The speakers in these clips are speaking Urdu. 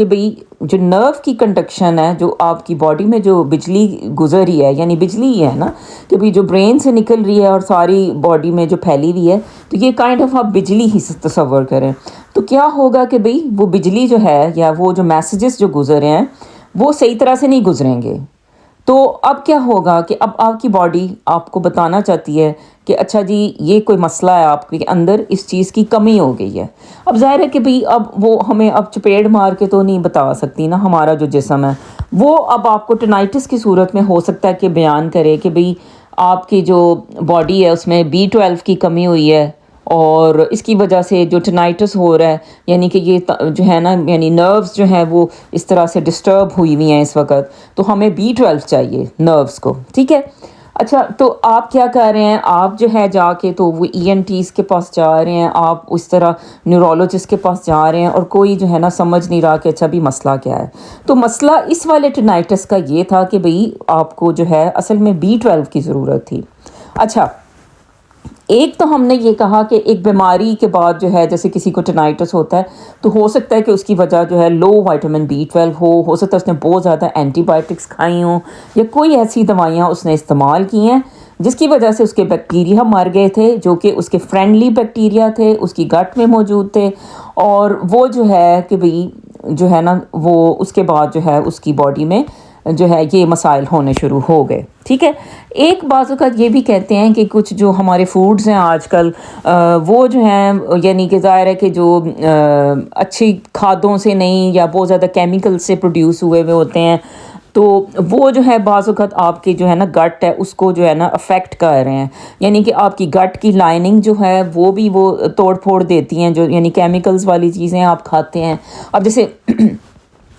کہ بھئی جو نرو کی کنڈکشن ہے، جو آپ کی باڈی میں جو بجلی گزر رہی ہے، یعنی بجلی ہی ہے نا کہ بھئی جو برین سے نکل رہی ہے اور ساری باڈی میں جو پھیلی ہوئی ہے، تو یہ کائنڈ آف آپ بجلی ہی تصور کریں. تو کیا ہوگا کہ بھئی وہ بجلی جو ہے یا وہ جو میسیجز جو گزرے ہیں وہ صحیح طرح سے نہیں گزریں گے. تو اب کیا ہوگا کہ اب آپ کی باڈی آپ کو بتانا چاہتی ہے کہ اچھا جی یہ کوئی مسئلہ ہے آپ کے اندر، اس چیز کی کمی ہو گئی ہے. اب ظاہر ہے کہ بھئی اب وہ ہمیں اب چپیڑ مار کے تو نہیں بتا سکتی نا، ہمارا جو جسم ہے وہ اب آپ کو ٹینائٹس کی صورت میں ہو سکتا ہے کہ بیان کرے کہ بھئی آپ کی جو باڈی ہے اس میں B12 کی کمی ہوئی ہے، اور اس کی وجہ سے جو ٹینائٹس ہو رہا ہے، یعنی کہ یہ جو ہے نا یعنی نروز جو ہیں وہ اس طرح سے ڈسٹرب ہوئی ہوئی ہیں اس وقت، تو ہمیں B12 چاہیے نروز کو. ٹھیک ہے. اچھا تو آپ کیا کر رہے ہیں، آپ جو ہے جا کے تو وہ ENTs کے پاس جا رہے ہیں، آپ اس طرح نیورولوجسٹ کے پاس جا رہے ہیں، اور کوئی جو ہے نا سمجھ نہیں رہا کہ اچھا بھی مسئلہ کیا ہے. تو مسئلہ اس والے ٹینائٹس کا یہ تھا کہ بھئی آپ کو جو ہے اصل میں B12 کی ضرورت تھی. اچھا ایک تو ہم نے یہ کہا کہ ایک بیماری کے بعد جو ہے جیسے کسی کو ٹینائٹس ہوتا ہے تو ہو سکتا ہے کہ اس کی وجہ جو ہے لو وائٹامن B12 ہو سکتا ہے اس نے بہت زیادہ اینٹی بائیوٹکس کھائی ہوں یا کوئی ایسی دوائیاں اس نے استعمال کی ہیں جس کی وجہ سے اس کے بیکٹیریا مر گئے تھے، جو کہ اس کے فرینڈلی بیکٹیریا تھے، اس کی گٹ میں موجود تھے، اور وہ جو ہے کہ بھئی جو ہے نا وہ اس کے بعد جو ہے اس کی باڈی میں جو ہے یہ مسائل ہونے شروع ہو گئے. ٹھیک ہے. ایک بعض اوقات یہ بھی کہتے ہیں کہ کچھ جو ہمارے فوڈز ہیں آج کل وہ جو ہیں یعنی کہ ظاہر ہے کہ جو اچھی کھادوں سے نہیں یا بہت زیادہ کیمیکل سے پروڈیوس ہوئے ہوتے ہیں، تو وہ جو ہے بعض اوقات آپ کی جو ہے نا گٹ ہے اس کو جو ہے نا افیکٹ کر رہے ہیں، یعنی کہ آپ کی گٹ کی لائننگ جو ہے وہ بھی وہ توڑ پھوڑ دیتی ہیں، جو یعنی کیمیکلز والی چیزیں آپ کھاتے ہیں. اب جیسے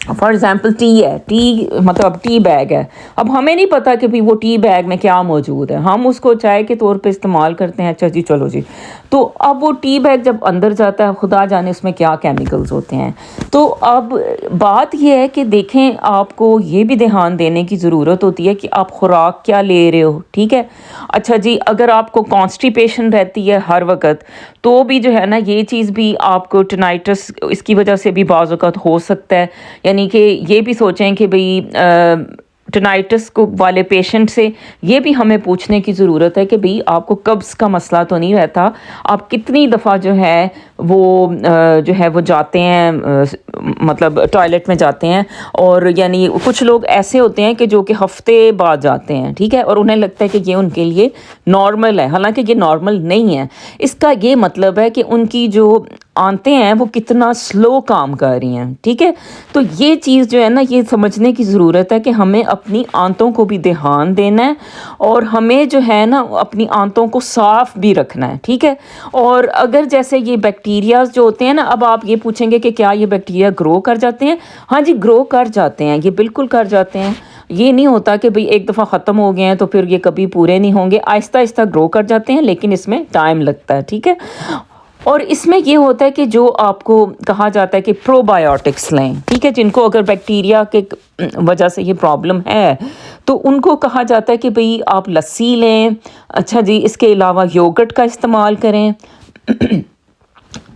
فار ایگزامپل ٹی ہے، ٹی مطلب ٹی بیگ ہے، اب ہمیں نہیں پتہ کہ بھی وہ ٹی بیگ میں کیا موجود ہے، ہم اس کو چائے کے طور پہ استعمال کرتے ہیں. اچھا جی چلو جی، تو اب وہ ٹی بیگ جب اندر جاتا ہے خدا جانے اس میں کیا کیمیکلز ہوتے ہیں. تو اب بات یہ ہے کہ دیکھیں آپ کو یہ بھی دھیان دینے کی ضرورت ہوتی ہے کہ آپ خوراک کیا لے رہے ہو. ٹھیک ہے. اچھا جی اگر آپ کو کانسٹیپیشن رہتی ہے ہر وقت تو بھی جو ہے نا یہ چیز بھی آپ کو ٹینائٹس اس کی وجہ سے بھی بعض اوقات ہو سکتا ہے. یعنی کہ یہ بھی سوچیں کہ بھئی ٹینائٹس کو والے پیشنٹ سے یہ بھی ہمیں پوچھنے کی ضرورت ہے کہ بھئی آپ کو قبض کا مسئلہ تو نہیں رہتا، آپ کتنی دفعہ جو ہے وہ جاتے ہیں مطلب ٹوائلٹ میں جاتے ہیں، اور یعنی کچھ لوگ ایسے ہوتے ہیں کہ جو کہ ہفتے بعد جاتے ہیں. ٹھیک ہے. اور انہیں لگتا ہے کہ یہ ان کے لیے نارمل ہے، حالانکہ یہ نارمل نہیں ہے. اس کا یہ مطلب ہے کہ ان کی جو آنتیں ہیں وہ کتنا سلو کام کر رہی ہیں. ٹھیک ہے. تو یہ چیز جو ہے نا یہ سمجھنے کی ضرورت ہے کہ ہمیں اپنی آنتوں کو بھی دھیان دینا ہے، اور ہمیں جو ہے نا اپنی آنتوں کو صاف بھی رکھنا ہے. ٹھیک ہے. اور اگر جیسے یہ بیکٹیریاز جو ہوتے ہیں نا، اب آپ یہ پوچھیں گے کہ کیا یہ بیکٹیریا گرو کر جاتے ہیں؟ ہاں جی گرو کر جاتے ہیں، یہ بالکل کر جاتے ہیں. یہ نہیں ہوتا کہ بھئی ایک دفعہ ختم ہو گئے ہیں تو پھر یہ کبھی پورے نہیں ہوں گے، آہستہ آہستہ گرو کر جاتے ہیں، لیکن اس میں ٹائم لگتا ہے. ٹھیک ہے. اور اس میں یہ ہوتا ہے کہ جو آپ کو کہا جاتا ہے کہ پرو بایوٹکس لیں. ٹھیک ہے. جن کو اگر بیکٹیریا کے وجہ سے یہ پرابلم ہے تو ان کو کہا جاتا ہے کہ بھئی آپ لسی لیں. اچھا جی اس کے علاوہ یوگرٹ کا استعمال کریں.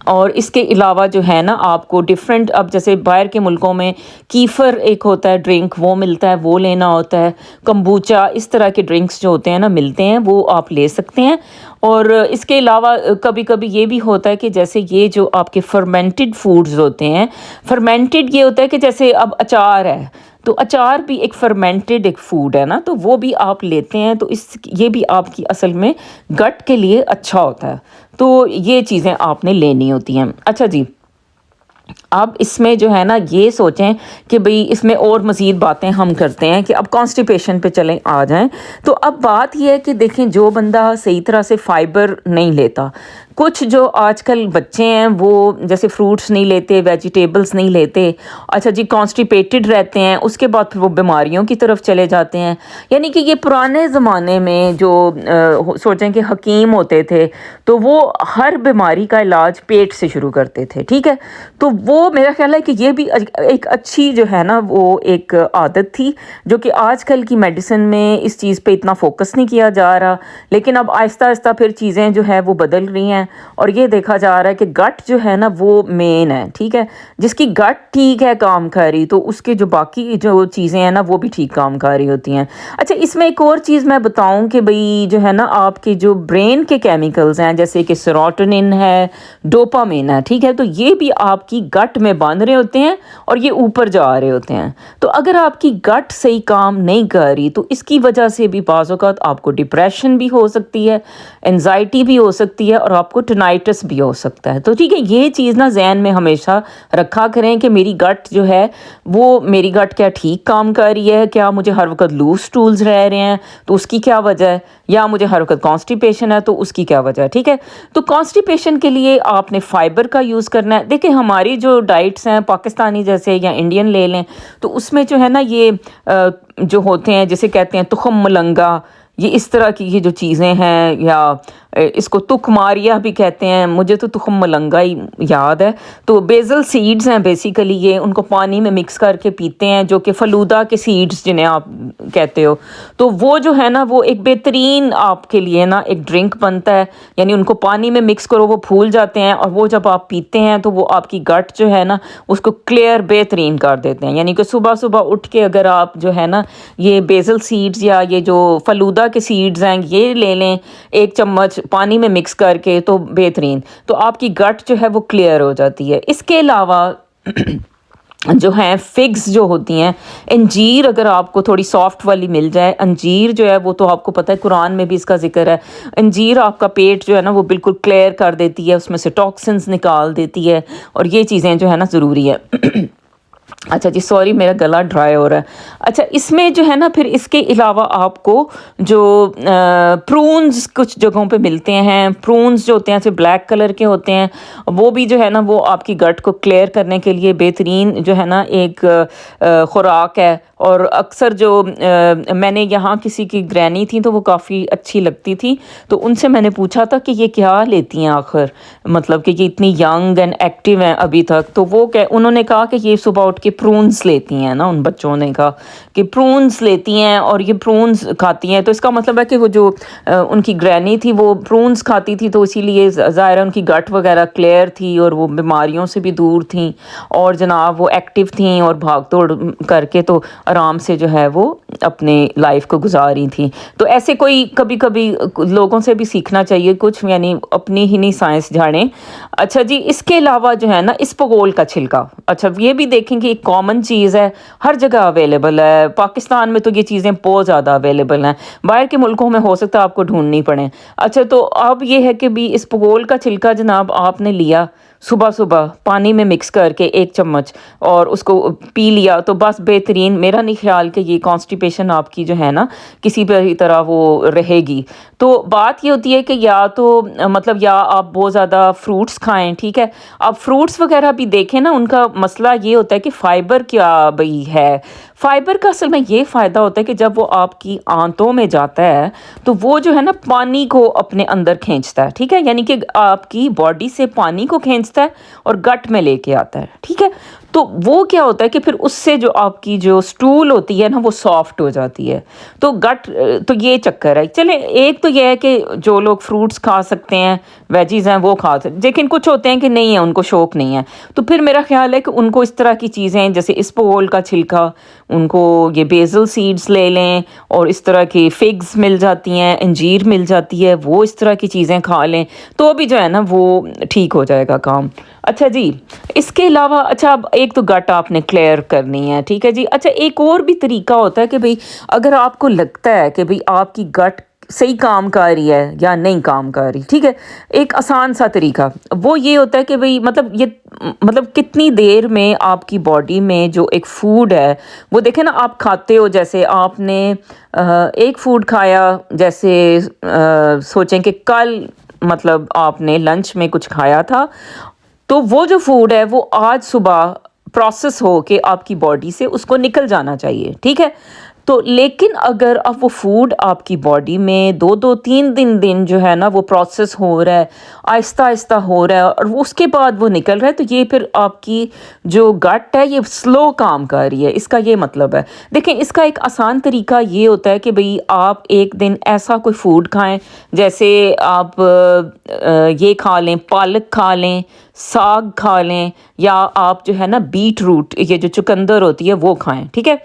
اور اس کے علاوہ جو ہے نا آپ کو ڈیفرنٹ، اب جیسے باہر کے ملکوں میں کیفر ایک ہوتا ہے ڈرنک، وہ ملتا ہے، وہ لینا ہوتا ہے. کمبوچا، اس طرح کے ڈرنکس جو ہوتے ہیں نا ملتے ہیں، وہ آپ لے سکتے ہیں. اور اس کے علاوہ کبھی کبھی یہ بھی ہوتا ہے کہ جیسے یہ جو آپ کے فرمنٹڈ فوڈز ہوتے ہیں، فرمنٹڈ یہ ہوتا ہے کہ جیسے اب اچار ہے تو اچار بھی ایک فرمنٹڈ ایک فوڈ ہے نا، تو وہ بھی آپ لیتے ہیں تو یہ بھی آپ کی اصل میں گٹ کے لیے اچھا ہوتا ہے. تو یہ چیزیں آپ نے لینی ہوتی ہیں. اچھا جی اب اس میں جو ہے نا یہ سوچیں کہ بھئی اس میں اور مزید باتیں ہم کرتے ہیں کہ اب کانسٹیپیشن پہ چلیں آ جائیں. تو اب بات یہ ہے کہ دیکھیں جو بندہ صحیح طرح سے فائبر نہیں لیتا، کچھ جو آج کل بچے ہیں وہ جیسے فروٹس نہیں لیتے، ویجیٹیبلز نہیں لیتے، اچھا جی کانسٹیپیٹڈ رہتے ہیں، اس کے بعد پھر وہ بیماریوں کی طرف چلے جاتے ہیں. یعنی کہ یہ پرانے زمانے میں جو سوچیں کہ حکیم ہوتے تھے تو وہ ہر بیماری کا علاج پیٹ سے شروع کرتے تھے. ٹھیک ہے. تو وہ میرا خیال ہے کہ یہ بھی ایک اچھی جو ہے نا وہ ایک عادت تھی جو کہ آج کل کی میڈیسن میں اس چیز پہ اتنا فوکس نہیں کیا جا رہا، لیکن اب آہستہ آہستہ پھر چیزیں جو ہے وہ بدل رہی ہیں. اور یہ دیکھا جا رہا ہے کہ گٹ جو ہے نا وہ مین ہے، ٹھیک ہے، جس کی گٹ ٹھیک ہے کام کر رہی تو اس کے جو باقی جو چیزیں ہیں نا وہ بھی ٹھیک کام کر رہی ہوتی ہیں۔ اچھا اس میں ایک اور چیز میں بتاؤں کہ بھئی جو ہے نا آپ کے جو برین کے کیمیکلز ہیں جیسے کہ سیروٹونن ہے، ڈوپامین ہے، ٹھیک ہے، تو یہ بھی آپ کی گٹ میں باندھ رہے ہوتے ہیں اور یہ اوپر جا رہے ہوتے ہیں۔ تو اگر آپ کی گٹ صحیح کام نہیں کر رہی تو اس کی وجہ سے بھی بعض اوقات آپ کو ڈپریشن بھی ہو سکتی ہے، انزائٹی بھی ہو سکتی ہے اور آپ کو ٹینائٹس بھی ہو سکتا ہے۔ تو ٹھیک ہے، یہ چیز نا ذہن میں ہمیشہ رکھا کریں کہ میری گٹ جو ہے وہ میری گٹ کیا ٹھیک کام کر رہی ہے، کیا مجھے ہر وقت لوز سٹولز رہ رہے ہیں تو اس کی کیا وجہ ہے، یا مجھے ہر وقت کانسٹیپیشن ہے تو اس کی کیا وجہ ہے، ٹھیک ہے۔ تو کانسٹیپیشن کے لیے آپ نے فائبر کا یوز کرنا ہے۔ دیکھیں ہماری جو ڈائٹس ہیں پاکستانی جیسے یا انڈین لے لیں تو اس میں جو ہے نا یہ جو ہوتے ہیں جسے کہتے ہیں تخم ملنگا، یہ اس طرح کی یہ جو چیزیں ہیں، یا اس کو تک ماریا بھی کہتے ہیں، مجھے تو تخم ملنگا ہی یاد ہے۔ تو بیزل سیڈز ہیں بیسیکلی، یہ ان کو پانی میں مکس کر کے پیتے ہیں، جو کہ فلودہ کے سیڈز جنہیں آپ کہتے ہو، تو وہ جو ہے نا وہ ایک بہترین آپ کے لیے نا ایک ڈرنک بنتا ہے، یعنی ان کو پانی میں مکس کرو، وہ پھول جاتے ہیں اور وہ جب آپ پیتے ہیں تو وہ آپ کی گٹ جو ہے نا اس کو کلیئر بہترین کر دیتے ہیں۔ یعنی کہ صبح صبح اٹھ کے اگر آپ جو ہے نا یہ بیزل سیڈز یا یہ جو فلودہ کے سیڈز ہیں یہ لے لیں ایک چمچ پانی میں مکس کر کے تو بہترین، تو آپ کی گٹ جو ہے وہ کلیئر ہو جاتی ہے۔ اس کے علاوہ جو ہیں فگز جو ہوتی ہیں، انجیر اگر آپ کو تھوڑی سافٹ والی مل جائے، انجیر جو ہے وہ تو آپ کو پتہ ہے قرآن میں بھی اس کا ذکر ہے، انجیر آپ کا پیٹ جو ہے نا وہ بالکل کلیئر کر دیتی ہے، اس میں سے ٹاکسنز نکال دیتی ہے اور یہ چیزیں جو ہے نا ضروری ہے۔ اچھا جی سوری میرا گلا ڈرائی ہو رہا ہے۔ اچھا اس میں جو ہے نا پھر اس کے علاوہ آپ کو جو پرونز کچھ جگہوں پہ ملتے ہیں، پرونز جو ہوتے ہیں صرف بلیک کلر کے ہوتے ہیں، وہ بھی جو ہے نا وہ آپ کی گٹ کو کلیئر کرنے کے لیے بہترین جو ہے نا ایک خوراک ہے۔ اور اکثر جو میں نے یہاں کسی کی گرینی تھی تو وہ کافی اچھی لگتی تھی، تو ان سے میں نے پوچھا تھا کہ یہ کیا لیتی ہیں آخر، مطلب کہ یہ اتنی ینگ اینڈ ایکٹیو ہیں ابھی تک، تو وہ انہوں نے کہا کہ یہ صبح اٹھ کے پرونز لیتی ہیں نا، ان بچوں نے کہا کہ پرونز لیتی ہیں اور یہ پرونز کھاتی ہیں، تو اس کا مطلب ہے کہ وہ جو ان کی گرینی تھی وہ پرونز کھاتی تھی، تو اسی لیے ظاہر ہے ان کی گٹ وغیرہ کلیئر تھی اور وہ بیماریوں سے بھی دور تھیں اور جناب وہ ایکٹیو تھیں اور بھاگ توڑ کر کے تو آرام سے جو ہے وہ اپنے لائف کو گزاری تھیں۔ تو ایسے کوئی کبھی کبھی لوگوں سے بھی سیکھنا چاہیے کچھ، یعنی اپنی ہی نہیں سائنس جھاڑیں۔ اچھا جی اس کے علاوہ جو ہے نا اسپغول کا چھلکا، اچھا یہ بھی دیکھیں کہ ایک کامن چیز ہے، ہر جگہ اویلیبل ہے، پاکستان میں تو یہ چیزیں بہت زیادہ اویلیبل ہیں، باہر کے ملکوں میں ہو سکتا ہے آپ کو ڈھونڈنی پڑیں۔ اچھا تو اب یہ ہے کہ بھی اسپغول کا چھلکا جناب آپ نے لیا صبح صبح پانی میں مکس کر کے ایک چمچ اور اس کو پی لیا تو بس بہترین، میرا نہیں خیال کہ یہ کانسٹیپیشن آپ کی جو ہے نا کسی بھی طرح وہ رہے گی۔ تو بات یہ ہوتی ہے کہ یا تو مطلب یا آپ بہت زیادہ فروٹس کھائیں، ٹھیک ہے، آپ فروٹس وغیرہ بھی دیکھیں نا، ان کا مسئلہ یہ ہوتا ہے کہ فائبر کیا بھئی ہے، فائبر کا اصل میں یہ فائدہ ہوتا ہے کہ جب وہ آپ کی آنتوں میں جاتا ہے تو وہ جو ہے نا پانی کو اپنے اندر کھینچتا ہے، ٹھیک ہے، یعنی کہ آپ کی باڈی سے پانی کو کھینچتا ہے اور گٹ میں لے کے آتا ہے، ٹھیک ہے۔ تو وہ کیا ہوتا ہے کہ پھر اس سے جو آپ کی جو سٹول ہوتی ہے نا وہ سافٹ ہو جاتی ہے، تو گٹ تو یہ چکر ہے۔ چلیں ایک تو یہ ہے کہ جو لوگ فروٹس کھا سکتے ہیں، ویجیز ہیں وہ کھا سکتے، لیکن کچھ ہوتے ہیں کہ نہیں ہے، ان کو شوق نہیں ہے، تو پھر میرا خیال ہے کہ ان کو اس طرح کی چیزیں جیسے اسپغول کا چھلکا، ان کو یہ بیزل سیڈز لے لیں اور اس طرح کی فگز مل جاتی ہیں، انجیر مل جاتی ہے، وہ اس طرح کی چیزیں کھا لیں تو بھی جو ہے نا وہ ٹھیک ہو جائے گا کام۔ اچھا جی اس کے علاوہ اچھا اب ایک تو گٹ آپ نے کلیئر کرنی ہے، ٹھیک ہے جی۔ اچھا ایک اور بھی طریقہ ہوتا ہے کہ بھئی اگر آپ کو لگتا ہے کہ بھئی آپ کی گٹ صحیح کام کر رہی ہے یا نہیں کام کر رہی، ٹھیک ہے، ایک آسان سا طریقہ وہ یہ ہوتا ہے کہ بھئی مطلب کتنی دیر میں آپ کی باڈی میں جو ایک فوڈ ہے وہ دیکھیں نا، آپ کھاتے ہو، جیسے آپ نے ایک فوڈ کھایا، جیسے سوچیں کہ کل مطلب آپ نے لنچ میں کچھ کھایا تھا، تو وہ جو فوڈ ہے وہ آج صبح پروسیس ہو کے آپ کی باڈی سے اس کو نکل جانا چاہیے، ٹھیک ہے۔ تو لیکن اگر اب وہ فوڈ آپ کی باڈی میں 2-3 دن جو ہے نا وہ پروسیس ہو رہا ہے، آہستہ آہستہ ہو رہا ہے، اور اس کے بعد وہ نکل رہا ہے، تو یہ پھر آپ کی جو گٹ ہے یہ سلو کام کر رہی ہے، اس کا یہ مطلب ہے۔ دیکھیں اس کا ایک آسان طریقہ یہ ہوتا ہے کہ بھئی آپ ایک دن ایسا کوئی فوڈ کھائیں، جیسے آپ یہ کھا لیں، پالک کھا لیں، ساگ کھا لیں، یا آپ جو ہے نا بیٹ روٹ، یہ جو چقندر ہوتی ہے وہ کھائیں، ٹھیک ہے۔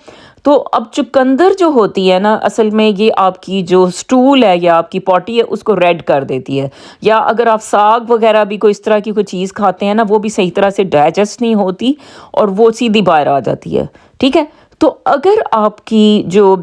تو اب چقندر جو ہوتی ہے نا، اصل میں یہ آپ کی جو سٹول ہے یا آپ کی پاٹی ہے اس کو ریڈ کر دیتی ہے، یا اگر آپ ساگ وغیرہ بھی کوئی اس طرح کی کوئی چیز کھاتے ہیں نا، وہ بھی صحیح طرح سے ڈائجسٹ نہیں ہوتی اور وہ سیدھی باہر آ جاتی ہے، ٹھیک ہے۔ تو اگر آپ کی جو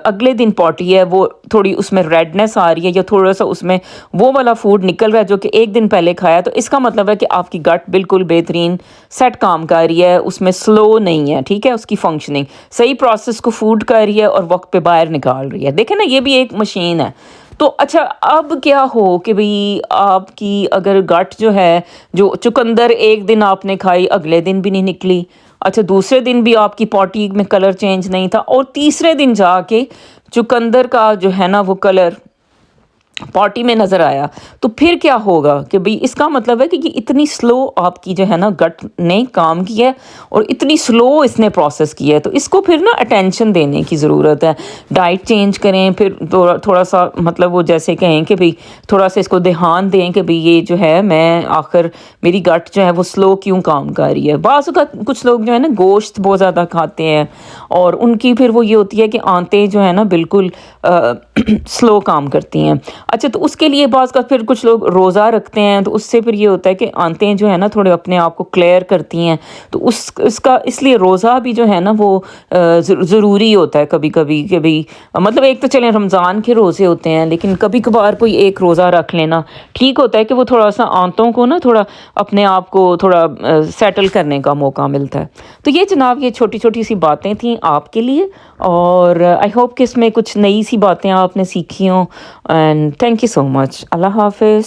اگلے دن پاٹی ہے وہ تھوڑی اس میں ریڈنس آ رہی ہے، یا تھوڑا سا اس میں وہ والا فوڈ نکل رہا ہے جو کہ ایک دن پہلے کھایا، تو اس کا مطلب ہے کہ آپ کی گٹ بالکل بہترین سیٹ کام کر رہی ہے، اس میں سلو نہیں ہے، ٹھیک ہے، اس کی فنکشننگ صحیح پروسیس کو فوڈ کر رہی ہے اور وقت پہ باہر نکال رہی ہے۔ دیکھیں نا، یہ بھی ایک مشین ہے۔ تو اچھا، اب کیا ہو کہ بھئی آپ کی اگر گٹ جو ہے، جو چقندر ایک دن آپ نے کھائی، اگلے دن بھی نہیں نکلی، اچھا دوسرے دن بھی آپ کی پاٹی میں کلر چینج نہیں تھا، اور تیسرے دن جا کے چقندر کا جو ہے نا وہ کلر پارٹی میں نظر آیا، تو پھر کیا ہوگا کہ بھئی اس کا مطلب ہے کہ یہ اتنی سلو آپ کی جو ہے نا گٹ نے کام کیا ہے، اور اتنی سلو اس نے پروسیس کیا ہے، تو اس کو پھر نا اٹینشن دینے کی ضرورت ہے۔ ڈائٹ چینج کریں، پھر تھوڑا سا مطلب وہ جیسے کہیں کہ بھئی تھوڑا سا اس کو دھیان دیں کہ بھئی یہ جو ہے میں آخر میری گٹ جو ہے وہ سلو کیوں کام کر رہی ہے۔ بعض اوقات کچھ لوگ جو ہے نا گوشت بہت زیادہ کھاتے ہیں، اور ان کی پھر وہ یہ ہوتی ہے کہ آنتیں جو ہے نا بالکل سلو کام کرتی ہیں۔ اچھا، تو اس کے لیے بعض کا پھر کچھ لوگ روزہ رکھتے ہیں، تو اس سے پھر یہ ہوتا ہے کہ آنتیں جو ہے نا تھوڑے اپنے آپ کو کلیئر کرتی ہیں، تو اس لیے روزہ بھی جو ہے نا وہ ضروری ہوتا ہے کبھی کبھی، کہ بھئی مطلب ایک تو چلیں رمضان کے روزے ہوتے ہیں، لیکن کبھی کبھار کوئی ایک روزہ رکھ لینا ٹھیک ہوتا ہے، کہ وہ تھوڑا سا آنتوں کو نا تھوڑا اپنے آپ کو تھوڑا سیٹل کرنے کا موقع ملتا ہے۔ تو یہ جناب، یہ چھوٹی چھوٹی سی باتیں تھیں آپ کے لیے، اور آئی ہوپ کہ اس میں کچھ نئی سی باتیں آپ نے سیکھی ہوں، اینڈ تھینک یو سو مچ۔ اللہ حافظ۔